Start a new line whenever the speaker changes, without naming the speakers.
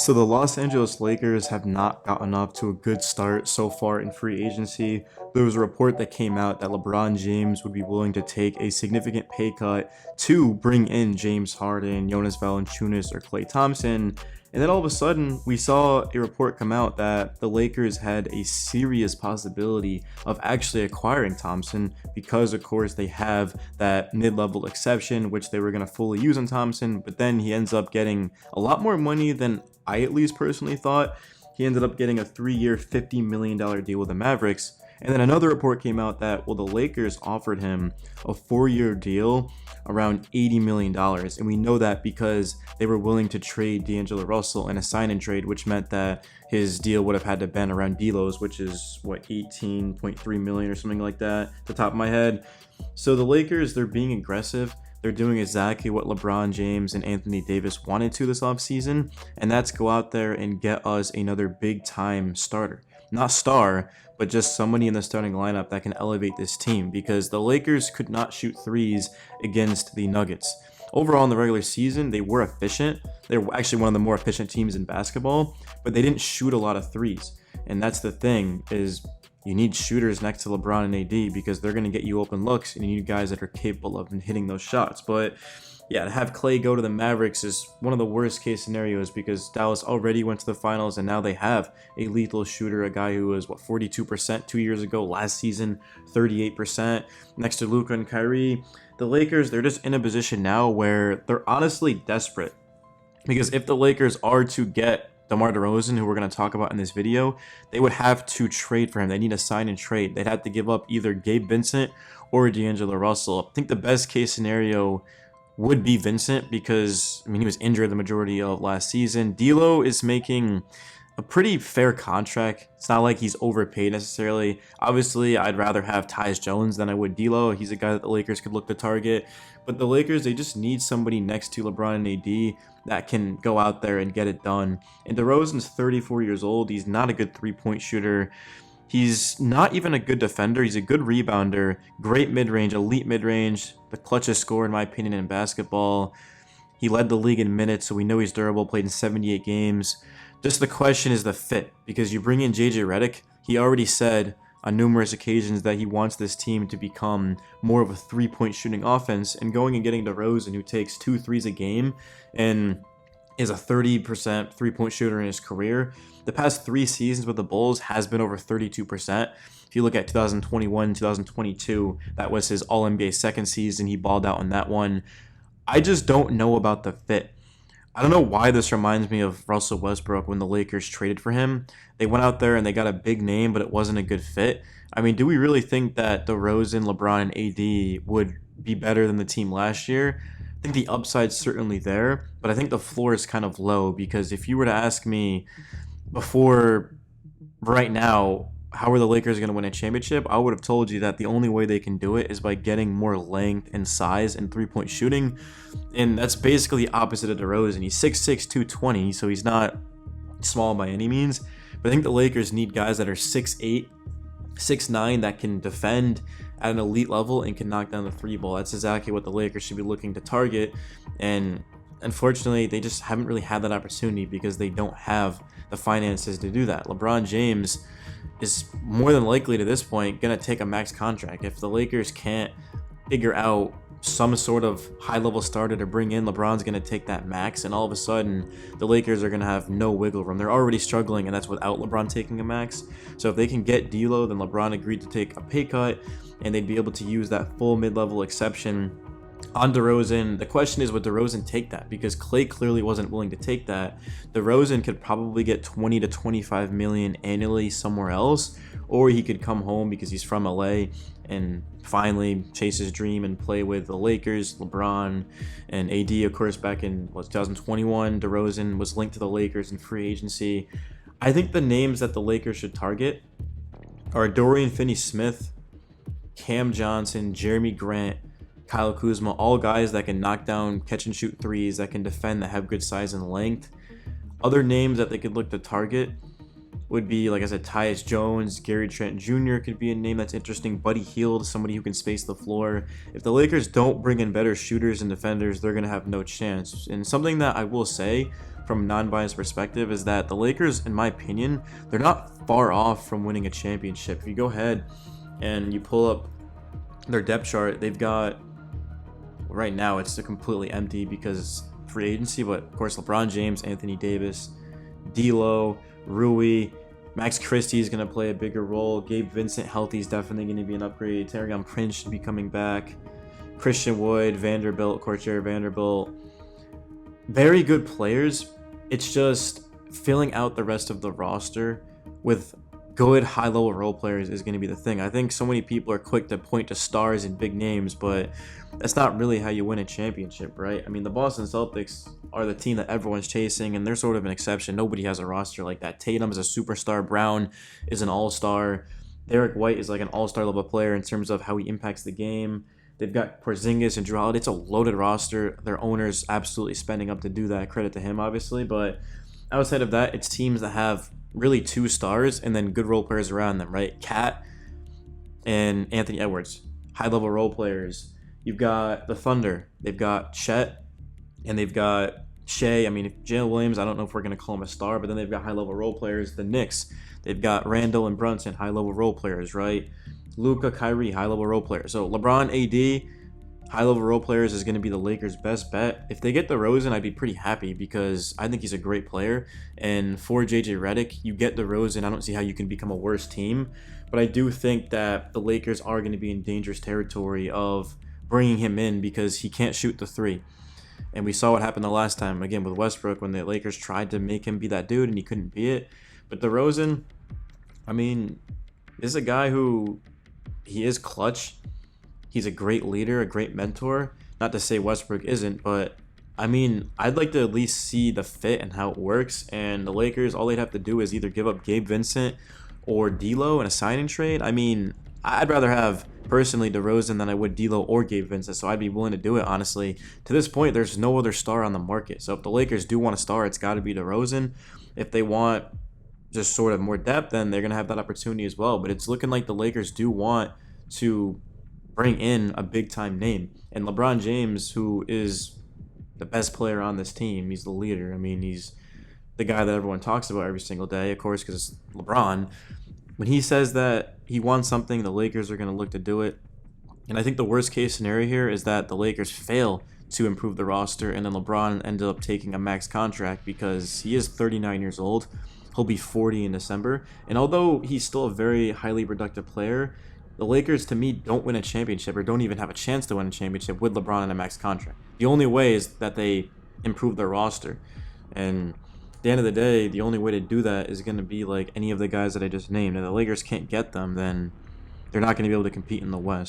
So the Los Angeles Lakers have not gotten off to a good start so far in free agency. There was a report that came out that LeBron James would be willing to take a significant pay cut to bring in James Harden, Jonas Valanciunas, or Klay Thompson. And then all of a sudden, we saw a report come out that the Lakers had a serious possibility of actually acquiring Thompson because, of course, they have that mid-level exception, which they were going to fully use on Thompson. But then he ends up getting a lot more money than I at least personally thought. He ended up getting a 3-year, $50 million deal with the Mavericks. And then another report came out that, well, the Lakers offered him a 4-year deal around $80 million. And we know that because they were willing to trade D'Angelo Russell in a sign-and-trade, which meant that his deal would have had to bend around D'Lo's, which is, 18.3 million or something like that, at the top of my head. So the Lakers, they're being aggressive. They're doing exactly what LeBron James and Anthony Davis wanted to this offseason, and that's go out there and get us another big-time starter. Not star, but just somebody in the starting lineup that can elevate this team, because the Lakers could not shoot threes against the Nuggets. Overall, in the regular season, they were efficient. They were actually one of the more efficient teams in basketball, but they didn't shoot a lot of threes. And that's the thing, is you need shooters next to LeBron and AD because they're going to get you open looks, and you need guys that are capable of hitting those shots. But yeah, to have Klay go to the Mavericks is one of the worst case scenarios because Dallas already went to the finals, and now they have a lethal shooter, a guy who was 42% 2 years ago, last season 38%, next to Luka and Kyrie. The Lakers, they're just in a position now where they're honestly desperate, because if the Lakers are to get DeMar DeRozan, who we're going to talk about in this video, they would have to trade for him. They need a sign and trade. They'd have to give up either Gabe Vincent or D'Angelo Russell. I think the best case scenario would be Vincent because, he was injured the majority of last season. D'Lo is making a pretty fair contract. It's not like he's overpaid necessarily. Obviously, I'd rather have Tyus Jones than I would D'Lo. He's a guy that the Lakers could look to target. But the Lakers, they just need somebody next to LeBron and AD that can go out there and get it done. And DeRozan's 34 years old. He's not a good three-point shooter. He's not even a good defender. He's a good rebounder, great mid-range, elite mid-range, the clutchest scorer in my opinion in basketball. He led the league in minutes, so we know he's durable, played in 78 games. Just the question is the fit, because you bring in JJ Redick. He already said on numerous occasions that he wants this team to become more of a three-point shooting offense, and going and getting DeRozan, who takes 2 threes a game and is a 30% three-point shooter in his career. The past 3 seasons with the Bulls has been over 32%. If you look at 2021, 2022, that was his All-NBA second season. He balled out on that one. I just don't know about the fit. I don't know why this reminds me of Russell Westbrook when the Lakers traded for him. They went out there and they got a big name, but it wasn't a good fit. Do we really think that DeRozan, LeBron, and AD would be better than the team last year? I think the upside's certainly there, but I think the floor is kind of low, because if you were to ask me before right now, how are the Lakers going to win a championship? I would have told you that the only way they can do it is by getting more length and size and three-point shooting. And that's basically the opposite of DeRozan. He's 6'6", 220, so he's not small by any means. But I think the Lakers need guys that are 6'8", 6'9", that can defend at an elite level and can knock down the three ball. That's exactly what the Lakers should be looking to target. And unfortunately, they just haven't really had that opportunity because they don't have the finances to do that. LeBron James is more than likely to this point going to take a max contract. If the Lakers can't figure out some sort of high-level starter to bring in, LeBron's going to take that max, and all of a sudden the Lakers are going to have no wiggle room. They're already struggling, and that's without LeBron taking a max. So if they can get D'Lo, then LeBron agreed to take a pay cut, and they'd be able to use that full mid-level exception on DeRozan. The question is, would DeRozan take that? Because Klay clearly wasn't willing to take that. DeRozan could probably get 20 to 25 million annually somewhere else, or he could come home because he's from LA and finally chase his dream and play with the Lakers, LeBron, and AD. Of course, back in 2021, DeRozan was linked to the Lakers in free agency. I think the names that the Lakers should target are Dorian Finney-Smith, Cam Johnson, Jeremy Grant, Kyle Kuzma, all guys that can knock down, catch and shoot threes, that can defend, that have good size and length. Other names that they could look to target, would be, like I said, Tyus Jones, Gary Trent Jr. could be a name that's interesting. Buddy Hield, somebody who can space the floor. If the Lakers don't bring in better shooters and defenders, they're going to have no chance. And something that I will say from a non-biased perspective is that the Lakers, in my opinion, they're not far off from winning a championship. If you go ahead and you pull up their depth chart, they've got, right now it's completely empty because free agency, but of course LeBron James, Anthony Davis, D'Lo, Rui, Max Christie is going to play a bigger role. Gabe Vincent healthy is definitely going to be an upgrade. Terrion Prince should be coming back. Christian Wood, Vanderbilt, Jared Vanderbilt. Very good players. It's just filling out the rest of the roster with good high-level role players is going to be the thing. I think so many people are quick to point to stars and big names, but that's not really how you win a championship, right? I mean, the Boston Celtics are the team that everyone's chasing, and they're sort of an exception. Nobody has a roster like that. Tatum is a superstar. Brown is an all-star. Derek White is like an all-star level player in terms of how he impacts the game. They've got Porzingis and Jrue Holiday. It's a loaded roster. Their owner's absolutely spending up to do that. Credit to him, obviously. But outside of that, it's teams that have really two stars and then good role players around them, right? Cat and Anthony Edwards, high-level role players. You've got the Thunder. They've got Chet, and they've got Shea. I mean, Jalen Williams, I don't know if we're going to call him a star, but then they've got high-level role players. The Knicks, they've got Randall and Brunson, high-level role players, right? Luka, Kyrie, high-level role players. So LeBron, AD, high-level role players is going to be the Lakers' best bet. If they get DeRozan, I'd be pretty happy because I think he's a great player. And for JJ Redick, you get DeRozan, I don't see how you can become a worse team. But I do think that the Lakers are going to be in dangerous territory of bringing him in because he can't shoot the three. And we saw what happened the last time, again, with Westbrook when the Lakers tried to make him be that dude and he couldn't be it. But DeRozan, I mean, this is a guy who, he is clutch. He's a great leader, a great mentor. Not to say Westbrook isn't, but I mean, I'd like to at least see the fit and how it works. And the Lakers, all they'd have to do is either give up Gabe Vincent or D'Lo in a signing trade. I mean, I'd rather have, personally, DeRozan than I would D'Lo or Gabe Vincent, so I'd be willing to do it, honestly. To this point, there's no other star on the market. So if the Lakers do want a star, it's got to be DeRozan. If they want just sort of more depth, then they're going to have that opportunity as well. But it's looking like the Lakers do want to bring in a big-time name. And LeBron James, who is the best player on this team, he's the leader. I mean, he's the guy that everyone talks about every single day, of course, because it's LeBron. When he says that he wants something, the Lakers are going to look to do it. And I think the worst-case scenario here is that the Lakers fail to improve the roster, and then LeBron ended up taking a max contract because he is 39 years old. He'll be 40 in December. And although he's still a very highly productive player, the Lakers, to me, don't win a championship or don't even have a chance to win a championship with LeBron in a max contract. The only way is that they improve their roster. And at the end of the day, the only way to do that is going to be like any of the guys that I just named. If the Lakers can't get them, then they're not going to be able to compete in the West.